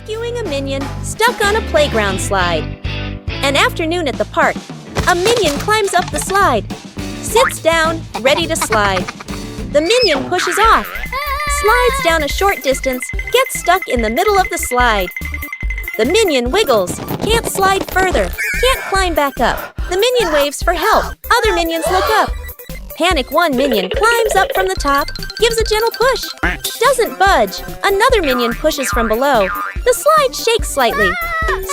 rescuing a minion stuck on a playground slide. An afternoon at the park, a minion climbs up the slide, sits down, ready to slide. The minion pushes off, slides down a short distance, gets stuck in the middle of the slide. The minion wiggles, can't slide further, can't climb back up. The minion waves for help. Other minions look up. Panic one minion climbs up from the top, gives a gentle push. Doesn't budge. Another minion pushes from below. The slide shakes slightly.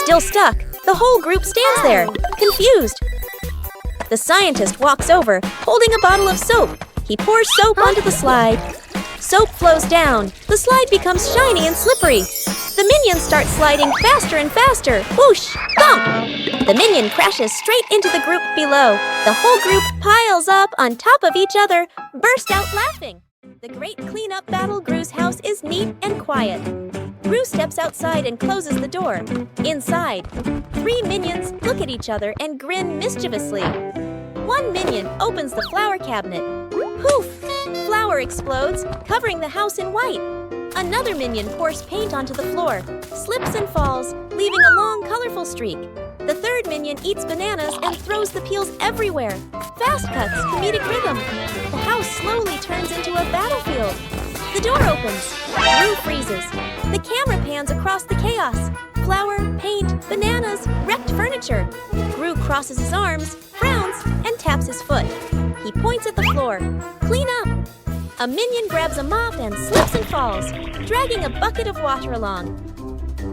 Still stuck. The whole group stands there, confused. The scientist walks over, holding a bottle of soap. He pours soap onto the slide. Soap flows down. The slide becomes shiny and slippery. The minions start sliding faster and faster. Whoosh! Bump! The minion crashes straight into the group below. The whole group piles up on top of each other, burst out laughing. The great cleanup battle Gru's house is neat and quiet. Gru steps outside and closes the door. Inside, 3 minions look at each other and grin mischievously. One minion opens the flower cabinet. Poof! Flour explodes, covering the house in white. Another minion pours paint onto the floor, slips and falls, leaving a long, colorful streak. The third minion eats bananas and throws the peels everywhere. Fast cuts, comedic rhythm. The house slowly turns into a battlefield. The door opens. Gru freezes. The camera pans across the chaos. Flour, paint, bananas, wrecked furniture. Gru crosses his arms, frowns, and taps his foot. He points at the floor. Clean up! A minion grabs a mop and slips and falls, dragging a bucket of water along.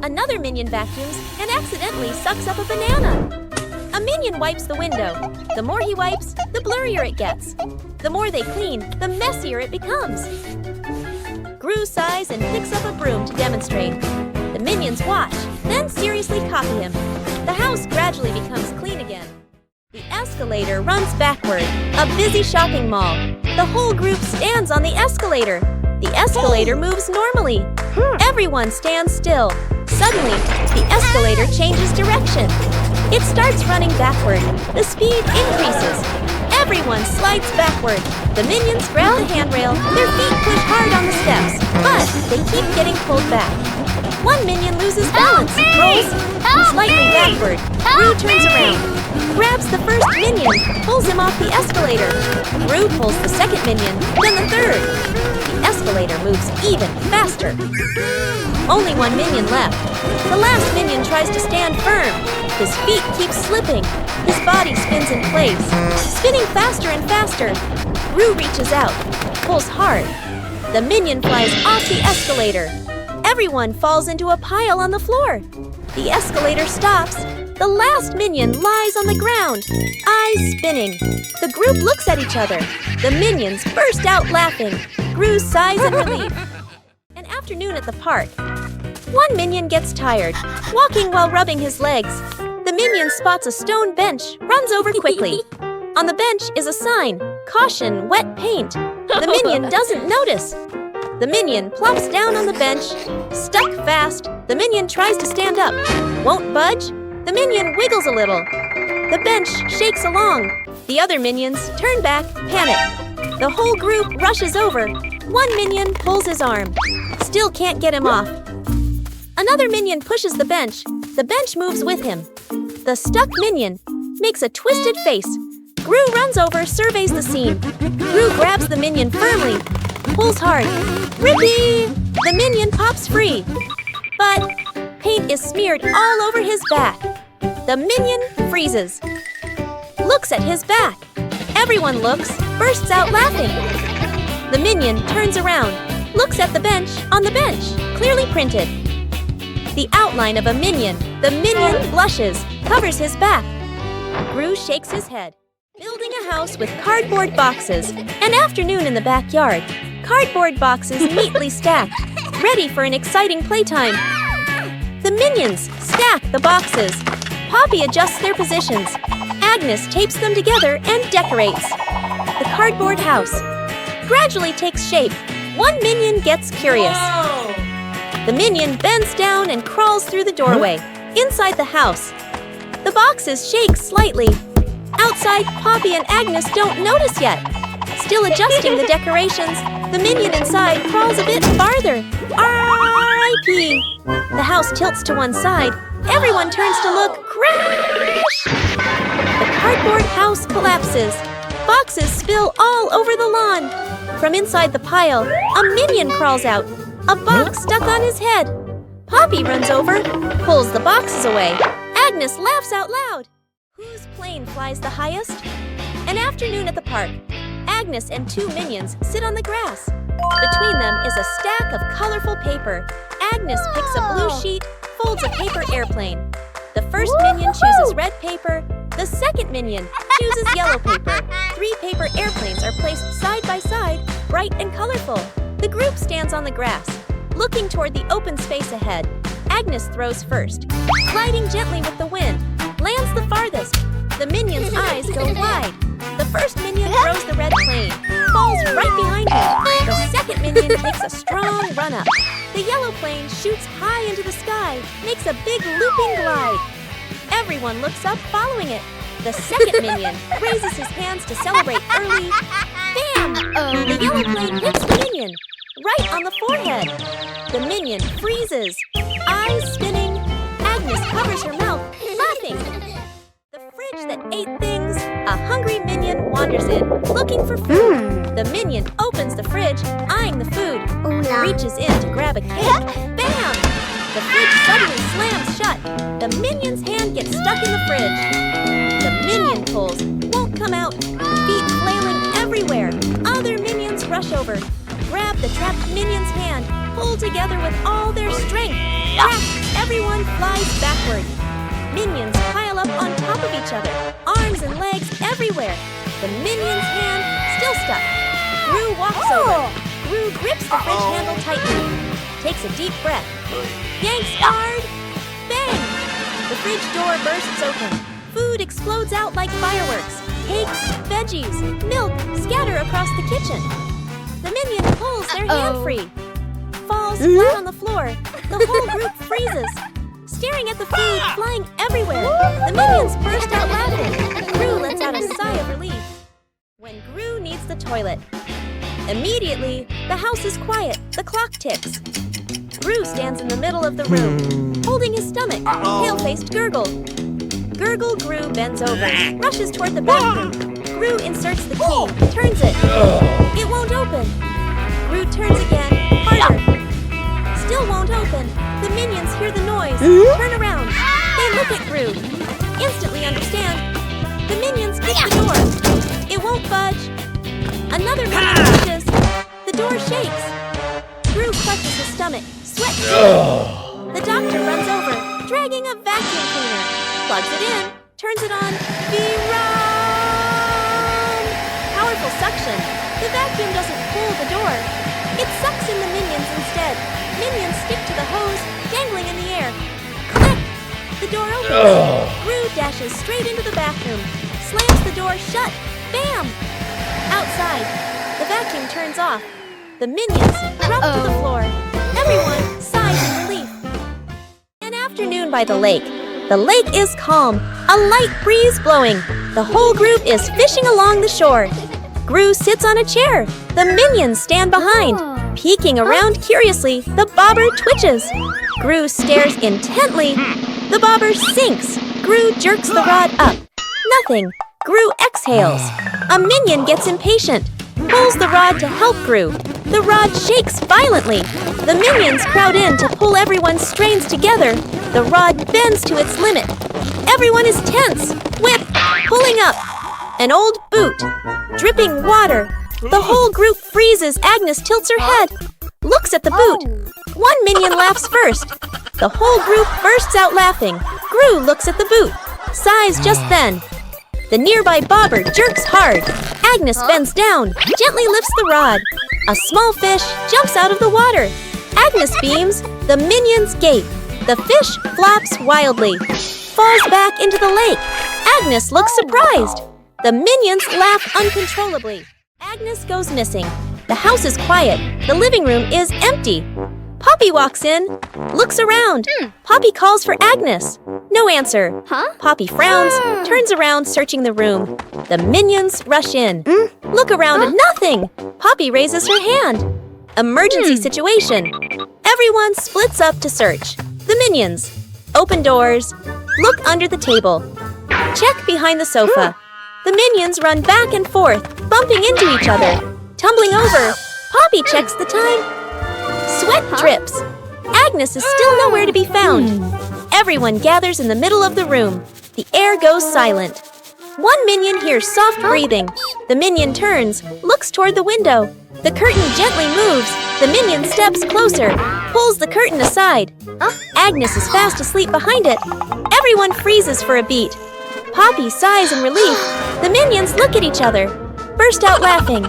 Another minion vacuums and accidentally sucks up a banana. A minion wipes the window. The more he wipes, the blurrier it gets. The more they clean, the messier it becomes. Gru sighs and picks up a broom to demonstrate. The minions watch, then seriously copy him. The house gradually becomes clean again. The escalator runs backward, a busy shopping mall. The whole group stands on the escalator. The escalator moves normally. Everyone stands still. Suddenly, the escalator changes direction. It starts running backward. The speed increases. Everyone slides backward. The minions grab the handrail. Their feet push hard on the steps, but they keep getting pulled back. One minion loses balance, rolls slightly backward. Gru turns around, grabs the first minion, pulls him off the escalator. Gru pulls the second minion, then the third. The escalator moves even faster. Only one minion left. The last minion tries to stand firm. His feet keep slipping. His body spins in place, spinning faster and faster. Gru reaches out, pulls hard. The minion flies off the escalator. Everyone falls into a pile on the floor. The escalator stops. The last minion lies on the ground, eyes spinning. The group looks at each other. The minions burst out laughing. Gru sighs in relief. An afternoon at the park. One minion gets tired, walking while rubbing his legs. The minion spots a stone bench, runs over quickly. On the bench is a sign, "Caution, wet paint." The minion doesn't notice. The minion plops down on the bench, stuck fast. The minion tries to stand up, won't budge. The minion wiggles a little. The bench shakes along. The other minions turn back, panic. The whole group rushes over. One minion pulls his arm. Still can't get him off. Another minion pushes the bench. The bench moves with him. The stuck minion makes a twisted face. Gru runs over, surveys the scene. Gru grabs the minion firmly, pulls hard. Rippee! The minion pops free. But paint is smeared all over his back. The minion freezes. Looks at his back. Everyone looks, bursts out laughing. The minion turns around, looks at the bench, on the bench, clearly printed. The outline of a minion. The minion blushes, covers his back. Gru shakes his head. Building a house with cardboard boxes. An afternoon in the backyard. Cardboard boxes neatly stacked, ready for an exciting playtime. The minions stack the boxes. Poppy adjusts their positions. Agnes tapes them together and decorates. The cardboard house gradually takes shape. One minion gets curious. The minion bends down and crawls through the doorway. Inside the house, the boxes shake slightly. Outside, Poppy and Agnes don't notice yet. Still adjusting the decorations, the minion inside crawls a bit farther. R.I.P. The house tilts to one side. Everyone turns to look. Crash! The cardboard house collapses. Boxes spill all over the lawn. From inside the pile, a minion crawls out. A box stuck on his head. Poppy runs over, pulls the boxes away. Agnes laughs out loud. Whose plane flies the highest? An afternoon at the park. Agnes and two minions sit on the grass. Between them is a stack of colorful paper. Agnes picks a blue sheet, folds a paper airplane. The first minion chooses red paper. The second minion chooses yellow paper. 3 paper airplanes are placed side by side, bright and colorful. The group stands on the grass, looking toward the open space ahead. Agnes throws first, gliding gently with the wind, lands the farthest. The minion's eyes go wide. The first minion throws the red plane, falls right behind him. The second minion takes a strong run up. The yellow plane shoots high into the sky, makes a big looping glide. Everyone looks up following it. The second minion raises his hands to celebrate early. Bam! The yellow plane hits the minion, right on the forehead. The minion freezes, eyes spinning. Agnes covers her mouth, laughing. The fridge that ate things, a hungry minion wanders in, looking for food. The minion opens the fridge, eyeing the food, reaches in to grab a cake. Bam! The fridge suddenly slams shut. The minion's hand gets stuck in the fridge. The minion pulls, won't come out, feet flailing everywhere. Other minions rush over, grab the trapped minion's hand, pull together with all their strength. Crack! Everyone flies backward. Minions pile up on top of each other, arms and legs everywhere. The minion's hand still stuck. Gru walks over. Gru grips the fridge handle tightly, takes a deep breath, yanks hard. Bang! The fridge door bursts open. Food explodes out like fireworks. Cakes, veggies, milk scatter across the kitchen. The minion pulls their hand free, falls flat on the floor. The whole group freezes, staring at the food flying everywhere. The minions burst out laughing. Gru lets out a sigh of relief. When Gru needs the toilet. Immediately, the house is quiet. The clock ticks. Gru stands in the middle of the room, holding his stomach. Pale-faced Gurgle. Gurgle Gru bends over, rushes toward the bathroom. Gru inserts the key, turns it. It won't open. Gru turns again, harder. Still won't open. The minions hear the noise, turn around. They look at Gru, instantly understand. The minions kick the door. It won't budge. Another minion pushes. The door shakes. Gru clutches his stomach, sweat dripping. The doctor runs over, dragging a vacuum cleaner. Plugs it in, turns it on. V-run! Powerful suction. The vacuum doesn't pull the door. It sucks in the minions instead. Minions stick to the hose, dangling in the air. Click! The door opens. Gru dashes straight into the bathroom, slams the door shut. Bam! Outside, the vacuum turns off. The minions drop to the floor. Everyone sighs in relief. An afternoon by the lake. The lake is calm, a light breeze blowing. The whole group is fishing along the shore. Gru sits on a chair. The minions stand behind. Peeking around curiously, the bobber twitches. Gru stares intently. The bobber sinks. Gru jerks the rod up. Nothing. Gru exhales. A minion gets impatient, pulls the rod to help Gru. The rod shakes violently. The minions crowd in to pull everyone's strains together. The rod bends to its limit. Everyone is tense. Whip, pulling up. An old boot, dripping water. The whole group freezes. Agnes tilts her head, looks at the boot. One minion laughs first. The whole group bursts out laughing. Gru looks at the boot, sighs just then. The nearby bobber jerks hard. Agnes bends down, gently lifts the rod. A small fish jumps out of the water. Agnes beams. The minions gape. The fish flaps wildly, falls back into the lake. Agnes looks surprised. The minions laugh uncontrollably. Agnes goes missing. The house is quiet. The living room is empty. Poppy walks in, looks around. Poppy calls for Agnes. No answer. Poppy frowns, turns around, searching the room. The minions rush in. Look around, nothing. Poppy raises her hand. Emergency situation. Everyone splits up to search. The minions. Open doors. Look under the table. Check behind the sofa. The minions run back and forth, bumping into each other. Tumbling over. Poppy checks the time. Sweat drips. Agnes is still nowhere to be found. Everyone gathers in the middle of the room. The air goes silent. One minion hears soft breathing. The minion turns, looks toward the window. The curtain gently moves. The minion steps closer, pulls the curtain aside. Agnes is fast asleep behind it. Everyone freezes for a beat. Poppy sighs in relief. The minions look at each other, burst out laughing.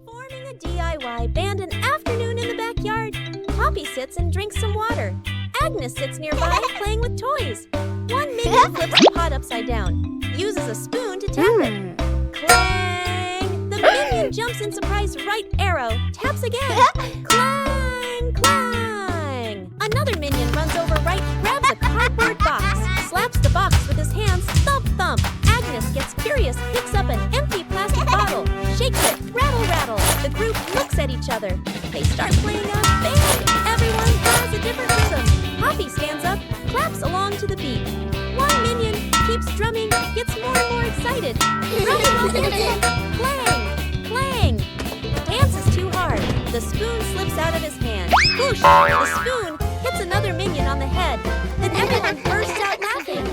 Forming a DIY band an afternoon in the backyard. Poppy sits and drinks some water. Agnes sits nearby playing with toys. One minion flips the pot upside down, uses a spoon to tap it. Clang! The minion jumps in surprise right arrow, taps again. Clang! Clang! Another minion runs over right, grabs a cardboard box, slaps the box with his hands, thump thump. Agnes gets curious, picks up an empty plastic bottle, shakes it, rattle rattle. The group looks at each other. They start playing a band. Everyone has a different rhythm. Poppy stands up, claps along to the beat. One minion keeps drumming, gets more and more excited. Drumming while dancing. Clang! Clang! Dance is too hard. The spoon slips out of his hand. Whoosh! The spoon hits another minion on the head. Then everyone bursts out laughing.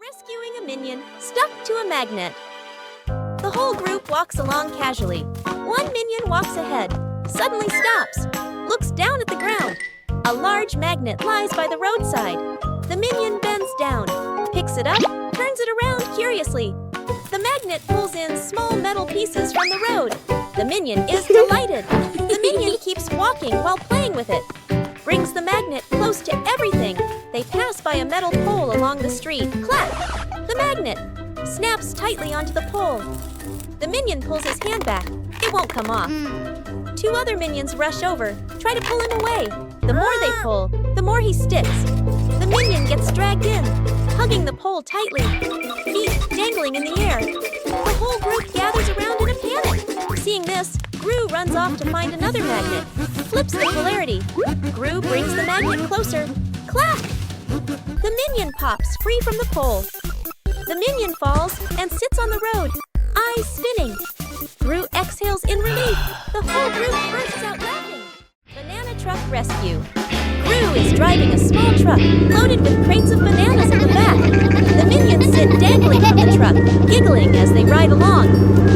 Rescuing a minion stuck to a magnet. The whole group walks along casually. One minion walks ahead, suddenly stops, looks down at the ground. A large magnet lies by the roadside. The minion bends down, picks it up, turns it around curiously. The magnet pulls in small metal pieces from the road. The minion is delighted. The minion keeps walking while playing with it. Brings the magnet close to everything. They pass by a metal pole along the street. Clap! The magnet snaps tightly onto the pole. The minion pulls his hand back. It won't come off. Two other minions rush over, try to pull him away. The more they pull, the more he sticks. The minion gets dragged in, hugging the pole tightly, feet dangling in the air. The whole group gathers around in a panic. Seeing this, Gru runs off to find another magnet, flips the polarity. Gru brings the magnet closer. Clap! The minion pops free from the pole. The minion falls and sits on the road, eyes spinning. Gru exhales in relief. The whole group bursts out laughing. Banana Truck Rescue. Gru is driving a small truck loaded with crates of bananas in the back. The minions sit dangling from the truck, giggling as they ride along.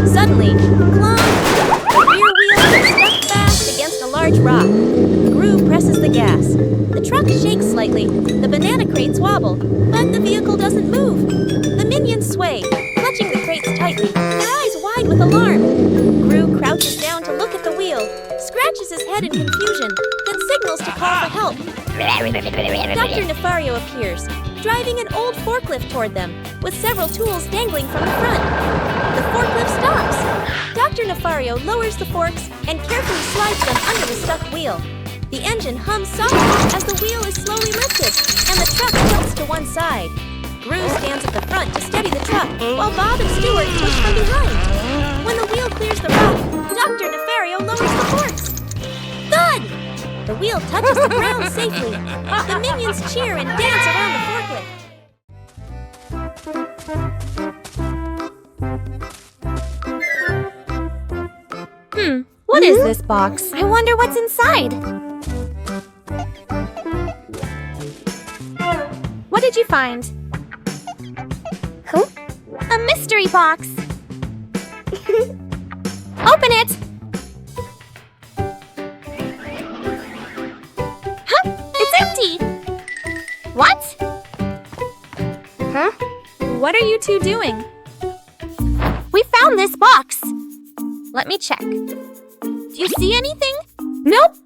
Suddenly, clunk! The rear wheel gets stuck fast against a large rock. Gru presses the gas. The truck shakes slightly. The banana crates wobble, but the vehicle doesn't move. The minions sway, clutching the crates tightly, their eyes wide with alarm. Gru crouches down to look at the wheel, scratches his head in confusion, then signals to call for help. Dr. Nefario appears, driving an old forklift toward them, with several tools dangling from the front. The forklift stops. Dr. Nefario lowers the forks and carefully slides them under the stuck wheel. The engine hums softly as the wheel is slowly lifted, and the truck tilts to one side. Gru stands at the front to steady the truck, while Bob and Stuart push from behind. When the wheel clears the rock, Dr. Nefario lowers the forks. Thud! The wheel touches the ground safely. The minions cheer and dance around the forklift. What is this box? I wonder what's inside. What did you find? Huh? A mystery box. Open it! Huh? It's empty! What? Huh? What are you two doing? We found this box. Let me check. Do you see anything? Nope.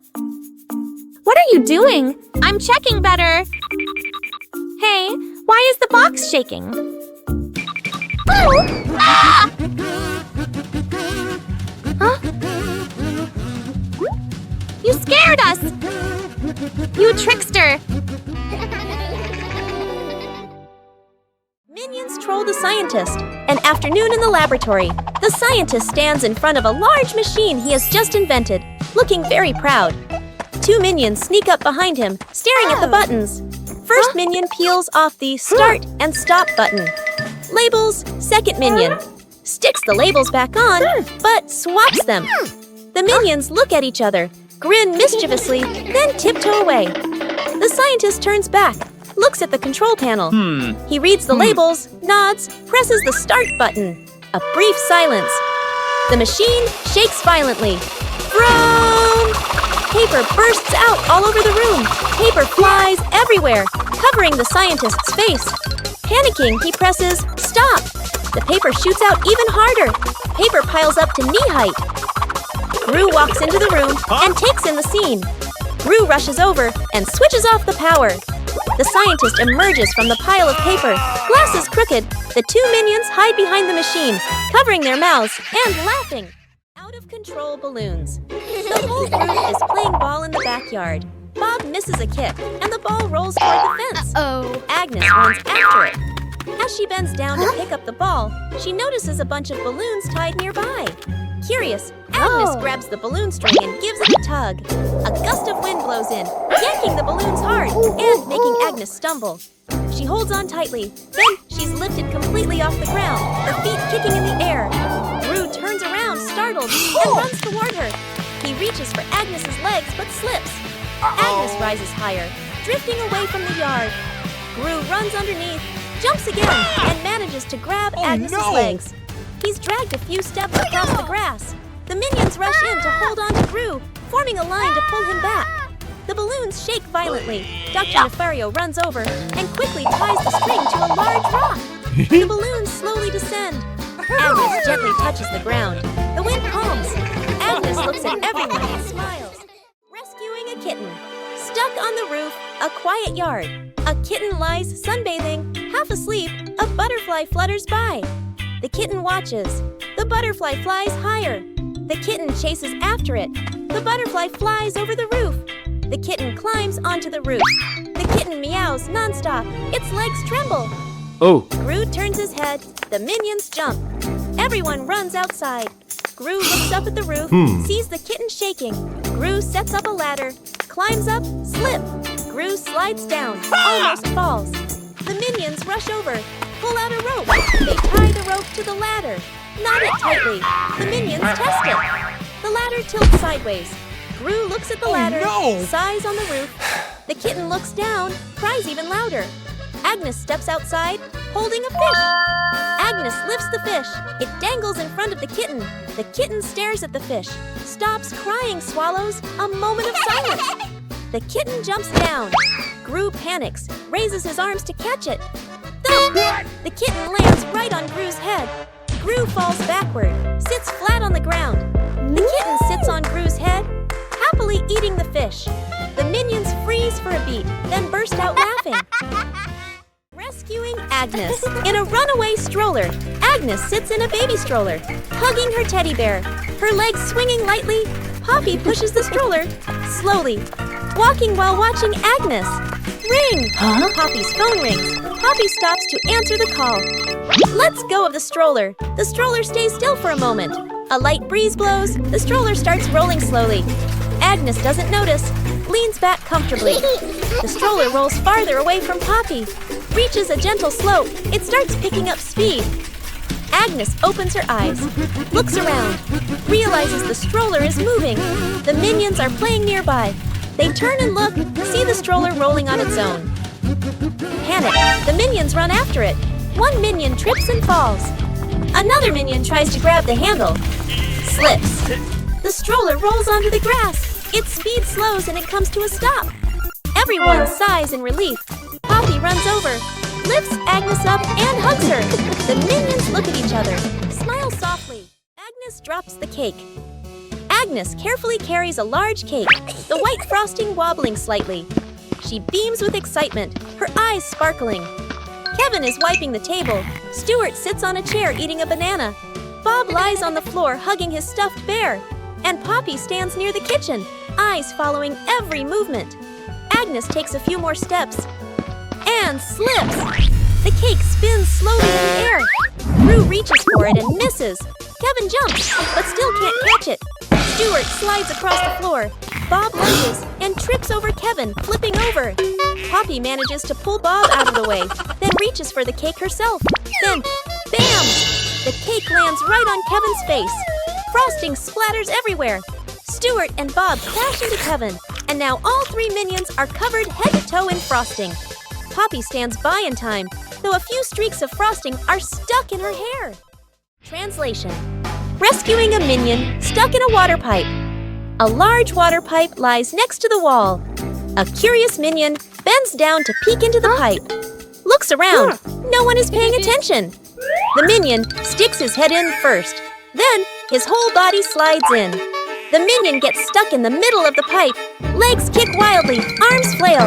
What are you doing? I'm checking better. Hey, why is the box shaking? Oh! Ah! Huh? You scared us! You trickster! Minions troll the scientist. An afternoon in the laboratory. The scientist stands in front of a large machine he has just invented. looking very proud. Two minions sneak up behind him, staring at the buttons. First minion peels off the start and stop button. Labels, second minion. Sticks the labels back on, but swaps them. The minions look at each other, grin mischievously, then tiptoe away. The scientist turns back, looks at the control panel. He reads the labels, nods, presses the start button. A brief silence. The machine shakes violently. Vroom! Paper bursts out all over the room. Paper flies everywhere, covering the scientist's face. Panicking, he presses stop. The paper shoots out even harder. Paper piles up to knee height. Gru walks into the room and takes in the scene. Gru rushes over and switches off the power. The scientist emerges from the pile of paper, glasses crooked. The two minions hide behind the machine, covering their mouths and laughing. Out-of-control balloons. The whole group is playing ball in the backyard. Bob misses a kick, and the ball rolls toward the fence. Agnes runs after it. As she bends down to pick up the ball, she notices a bunch of balloons tied nearby. Curious, Agnes grabs the balloon string and gives it a tug. A gust of wind blows in, yanking the balloons hard and making Agnes stumble. She holds on tightly, then she's lifted completely off the ground, her feet kicking in the air. Gru turns around, startled, and runs toward her. He reaches for Agnes's legs but slips. Agnes rises higher, drifting away from the yard. Gru runs underneath, jumps again, and manages to grab Agnes's legs. He's dragged a few steps across the grass. The minions rush in to hold on to Gru, forming a line to pull him back. The balloons shake violently. Dr. Nefario runs over and quickly ties the string to a large rock. The balloons slowly descend. Agnes gently touches the ground. The wind calms. Agnes looks at everyone and smiles. Rescuing a kitten. Stuck on the roof, a quiet yard. A kitten lies sunbathing, half asleep. A butterfly flutters by. The kitten watches. The butterfly flies higher. The kitten chases after it. The butterfly flies over the roof. The kitten climbs onto the roof. The kitten meows nonstop. Its legs tremble. Gru turns his head. The minions jump. Everyone runs outside. Gru looks up at the roof, sees the kitten shaking. Gru sets up a ladder, climbs up, slip. Gru slides down, almost falls. The minions rush over, pull out a rope. They tie the rope to the ladder, knot it tightly. The minions test it. The ladder tilts sideways. Gru looks at the ladder, sighs on the roof. The kitten looks down, cries even louder. Agnes steps outside, holding a fish. Agnes lifts the fish. It dangles in front of the kitten. The kitten stares at the fish, stops crying, swallows. A moment of silence. The kitten jumps down. Gru panics, raises his arms to catch it. Thump! The kitten lands right on Gru's head. Gru falls backward, sits flat on the ground. The kitten sits on Gru's head, happily eating the fish. The minions freeze for a beat, then burst out laughing. Rescuing Agnes. In a runaway stroller, Agnes sits in a baby stroller, hugging her teddy bear. Her legs swinging lightly, Poppy pushes the stroller slowly, walking while watching Agnes. Ring! Poppy's phone rings. Poppy stops to answer the call. Lets go of the stroller. The stroller stays still for a moment. A light breeze blows. The stroller starts rolling slowly. Agnes doesn't notice, leans back comfortably. The stroller rolls farther away from Poppy, reaches a gentle slope. It starts picking up speed. Agnes opens her eyes, looks around, realizes the stroller is moving. The minions are playing nearby. They turn and look, see the stroller rolling on its own. Panic, the minions run after it. One minion trips and falls. Another minion tries to grab the handle, slips. The stroller rolls onto the grass. Its speed slows and it comes to a stop. Everyone sighs in relief. Poppy runs over, lifts Agnes up and hugs her. The minions look at each other, smile softly. Agnes drops the cake. Agnes carefully carries a large cake, the white frosting wobbling slightly. She beams with excitement, her eyes sparkling. Kevin is wiping the table. Stuart sits on a chair eating a banana. Bob lies on the floor hugging his stuffed bear. And Poppy stands near the kitchen, eyes following every movement. Agnes takes a few more steps and slips. The cake spins slowly in the air. Gru reaches for it and misses. Kevin jumps, but still can't catch it. Stuart slides across the floor. Bob lunges and trips over Kevin, flipping over. Poppy manages to pull Bob out of the way, then reaches for the cake herself. Then, bam! The cake lands right on Kevin's face. Frosting splatters everywhere. Stuart and Bob crash into Kevin, and now all three minions are covered head to toe in frosting. Poppy stands by in time, though a few streaks of frosting are stuck in her hair. Translation: rescuing a minion stuck in a water pipe. A large water pipe lies next to the wall. A curious minion bends down to peek into the pipe. Looks around. No one is paying attention. The minion sticks his head in first. Then his whole body slides in. The minion gets stuck in the middle of the pipe. Legs kick wildly, arms flail.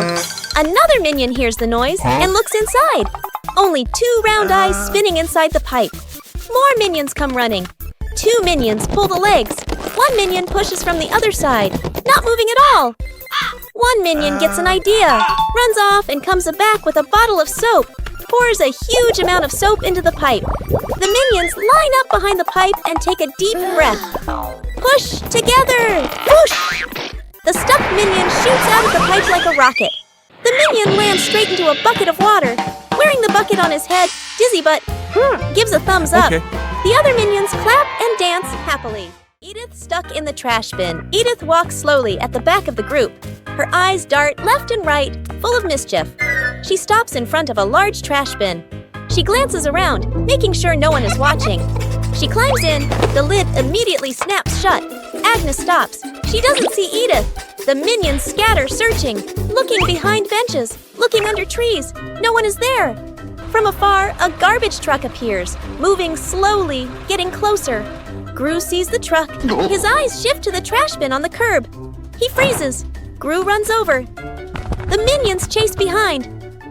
Another minion hears the noise and looks inside. Only two round eyes spinning inside the pipe. More minions come running. Two minions pull the legs. One minion pushes from the other side, not moving at all. One minion gets an idea, runs off and comes back with a bottle of soap, pours a huge amount of soap into the pipe. The minions line up behind the pipe and take a deep breath. Push together! Whoosh! The stuck minion shoots out of the pipe like a rocket. The minion lands straight into a bucket of water. Wearing the bucket on his head, Dizzy Butt gives a thumbs up. Okay. The other minions clap and dance happily. Edith stuck in the trash bin. Edith walks slowly at the back of the group. Her eyes dart left and right, full of mischief. She stops in front of a large trash bin. She glances around, making sure no one is watching. She climbs in. The lid immediately snaps shut. Agnes stops. She doesn't see Edith. The minions scatter, searching, looking behind benches, looking under trees. No one is there. From afar, a garbage truck appears, moving slowly, getting closer. Gru sees the truck. His eyes shift to the trash bin on the curb. He freezes. Gru runs over. The minions chase behind.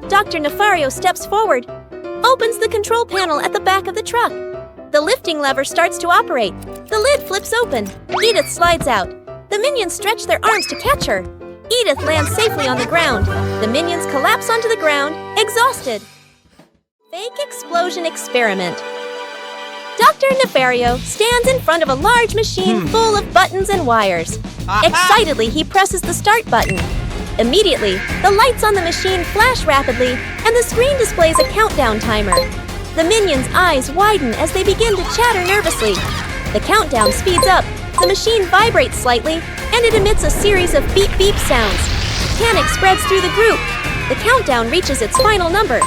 Dr. Nefario steps forward, opens the control panel at the back of the truck. The lifting lever starts to operate. The lid flips open. Edith slides out. The minions stretch their arms to catch her. Edith lands safely on the ground. The minions collapse onto the ground, exhausted. Fake explosion experiment. Dr. Nefario stands in front of a large machine full of buttons and wires. Excitedly, he presses the start button. Immediately, the lights on the machine flash rapidly, and the screen displays a countdown timer. The minions' eyes widen as they begin to chatter nervously. The countdown speeds up, the machine vibrates slightly, and it emits a series of beep-beep sounds. Panic spreads through the group. The countdown reaches its final number.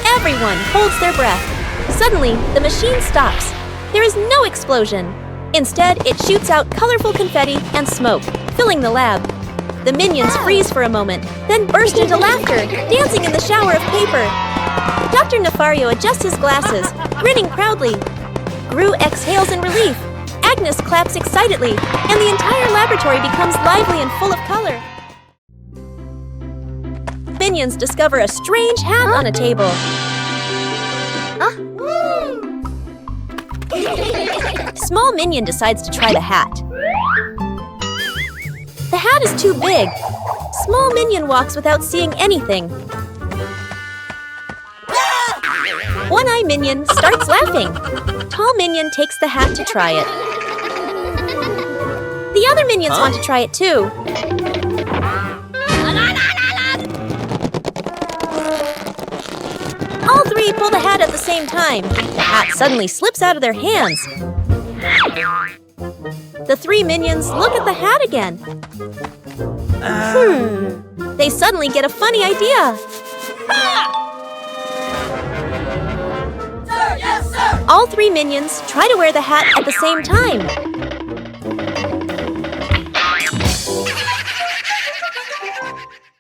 Everyone holds their breath. Suddenly, the machine stops. There is no explosion. Instead, it shoots out colorful confetti and smoke, filling the lab. The minions freeze for a moment, then burst into laughter, dancing in the shower of paper. Dr. Nefario adjusts his glasses, grinning proudly. Gru exhales in relief. Agnes claps excitedly, and the entire laboratory becomes lively and full of color. Minions discover a strange hat on a table. Small minion decides to try the hat. The hat is too big. Small minion walks without seeing anything. One-eye minion starts laughing. Tall minion takes the hat to try it. The other minions want to try it too. All three pull the hat at the same time. The hat suddenly slips out of their hands. The three minions look at the hat again. They suddenly get a funny idea. Sir, yes, sir! All three minions try to wear the hat at the same time.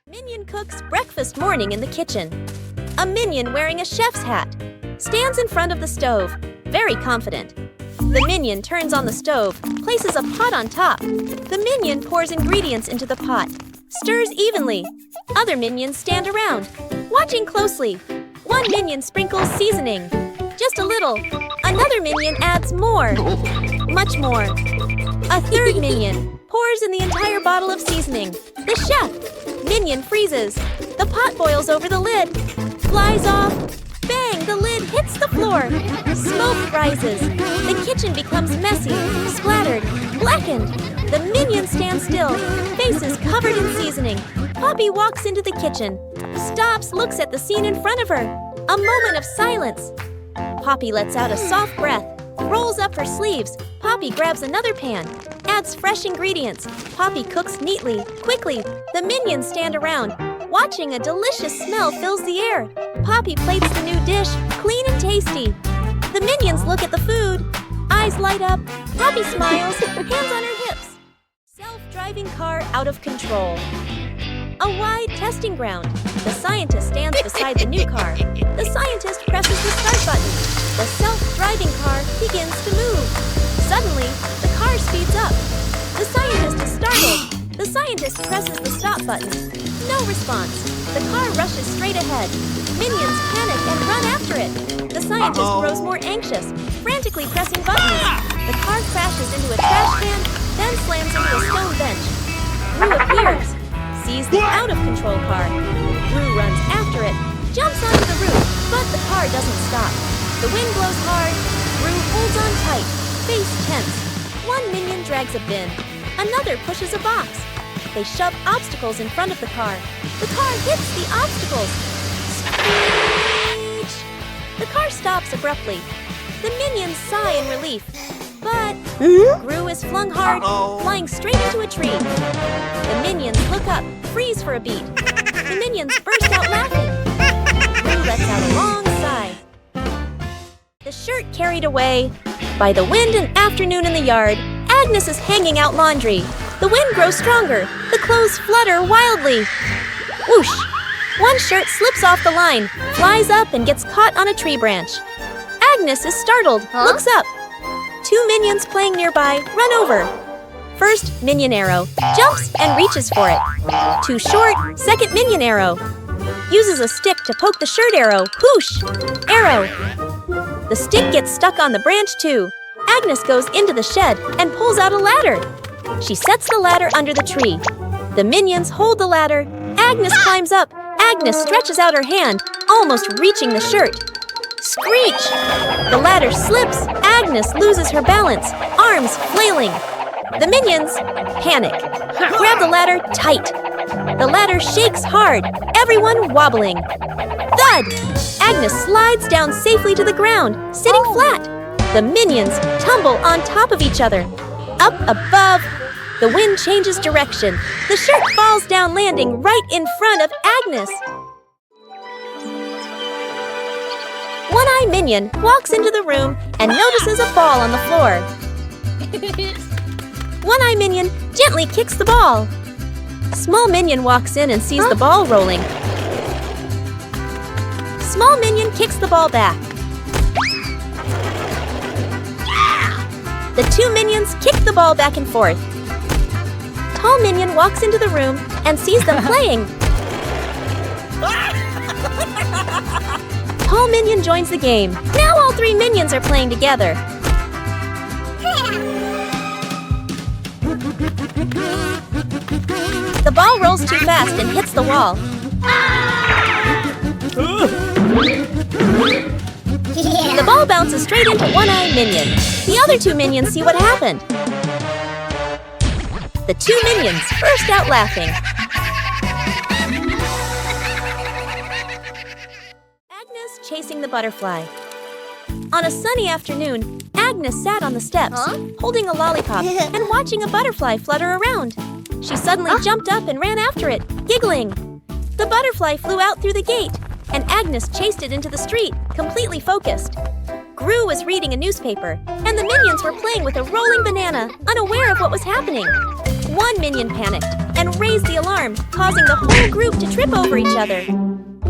Minion cooks breakfast morning in the kitchen. A minion wearing a chef's hat stands in front of the stove, very confident. The minion turns on the stove, places a pot on top. The minion pours ingredients into the pot, stirs evenly. Other minions stand around, watching closely. One minion sprinkles seasoning, just a little. Another minion adds more, much more. A third minion pours in the entire bottle of seasoning. The chef minion freezes. The pot boils over the lid, flies off. Bang! the lid hits the floor. Smoke rises. The kitchen becomes messy, splattered, blackened. The minions stand still, faces covered in seasoning. Poppy walks into the kitchen, stops, looks at the scene in front of her. A moment of silence. Poppy lets out a soft breath, rolls up her sleeves. Poppy grabs another pan, adds fresh ingredients. Poppy cooks neatly, quickly. The minions stand around, watching. A delicious smell fills the air. Poppy plates the new dish, clean and tasty. The minions look at the food, eyes light up. Poppy smiles, hands on her hips. Self-driving car out of control. A wide testing ground. The scientist stands beside the new car. The scientist presses the start button. The self-driving car begins to move. Suddenly, the car speeds up. The scientist is startled. The scientist presses the stop button. No response. The car rushes straight ahead. Minions panic and run after it. The scientist grows more anxious, frantically pressing buttons. The car crashes into a trash can, then slams into a stone bench. Gru appears, sees the out-of-control car. Gru runs after it, jumps onto the roof, but the car doesn't stop. The wind blows hard. Gru holds on tight, face tense. One minion drags a bin. Another pushes a box. They shove obstacles in front of the car. The car hits the obstacles. Screech! The car stops abruptly. The minions sigh in relief. But Gru is flung hard, flying straight into a tree. The minions look up, freeze for a beat. The minions burst out laughing. Gru lets out a long sigh. The shirt carried away. By the wind and afternoon in the yard, Agnes is hanging out laundry. The wind grows stronger. The clothes flutter wildly. Whoosh! One shirt slips off the line, flies up and gets caught on a tree branch. Agnes is startled, looks up. Two minions playing nearby run over. First minion arrow jumps and reaches for it. Too short, second minion arrow. Uses a stick to poke the shirt arrow. Whoosh! Arrow. The stick gets stuck on the branch too. Agnes goes into the shed and pulls out a ladder. She sets the ladder under the tree. The minions hold the ladder. Agnes climbs up. Agnes stretches out her hand, almost reaching the shirt. Screech! The ladder slips. Agnes loses her balance, arms flailing. The minions panic. Grab the ladder tight. The ladder shakes hard, everyone wobbling. Thud! Agnes slides down safely to the ground, sitting flat. The minions tumble on top of each other. Up above, the wind changes direction. The shirt falls down, landing right in front of Agnes. One-Eye Minion walks into the room and notices a ball on the floor. One-Eye Minion gently kicks the ball. Small Minion walks in and sees the ball rolling. Small Minion kicks the ball back. The two minions kick the ball back and forth. Tall Minion walks into the room and sees them playing. Tall Minion joins the game. Now all three minions are playing together. The ball rolls too fast and hits the wall. The ball bounces straight into One-Eye Minion. The other two minions see what happened. The two minions burst out laughing. Agnes chasing the butterfly. On a sunny afternoon, Agnes sat on the steps, holding a lollipop and watching a butterfly flutter around. She suddenly jumped up and ran after it, giggling. The butterfly flew out through the gate, and Agnes chased it into the street, completely focused. Gru was reading a newspaper, and the minions were playing with a rolling banana, unaware of what was happening. One minion panicked and raised the alarm, causing the whole group to trip over each other.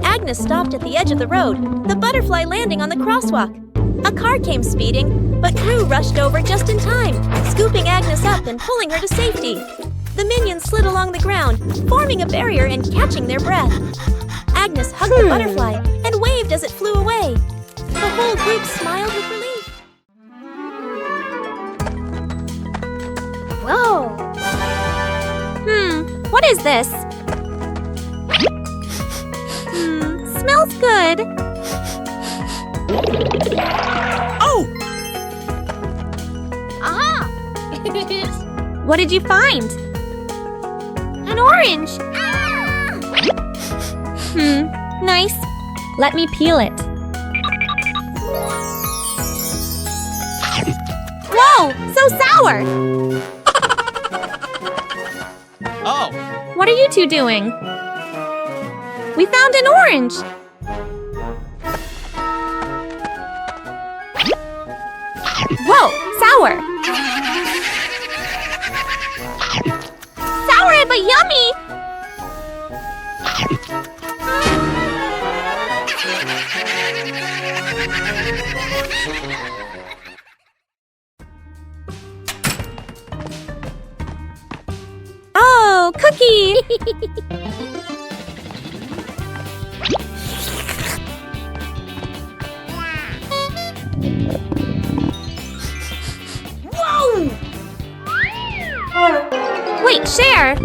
Agnes stopped at the edge of the road, the butterfly landing on the crosswalk. A car came speeding, but Gru rushed over just in time, scooping Agnes up and pulling her to safety. The minions slid along the ground, forming a barrier and catching their breath. Agnes hugged the butterfly and waved as it flew away. The whole group smiled with relief. Whoa! What is this? Smells good. Oh! Aha! What did you find? An orange! Nice. Let me peel it. Whoa, so sour. Oh! What are you two doing? We found an orange. Whoa, sour. Sour but yummy! Oh, cookie. Wait, share.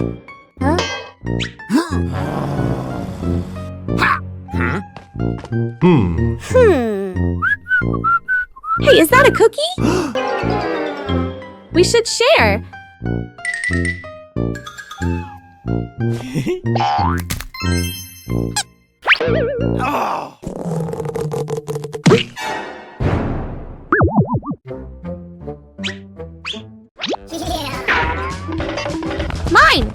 Hey, is that a cookie? We should share. Oh! Mine.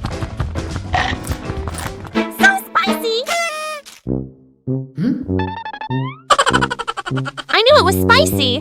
So spicy! I knew it was spicy.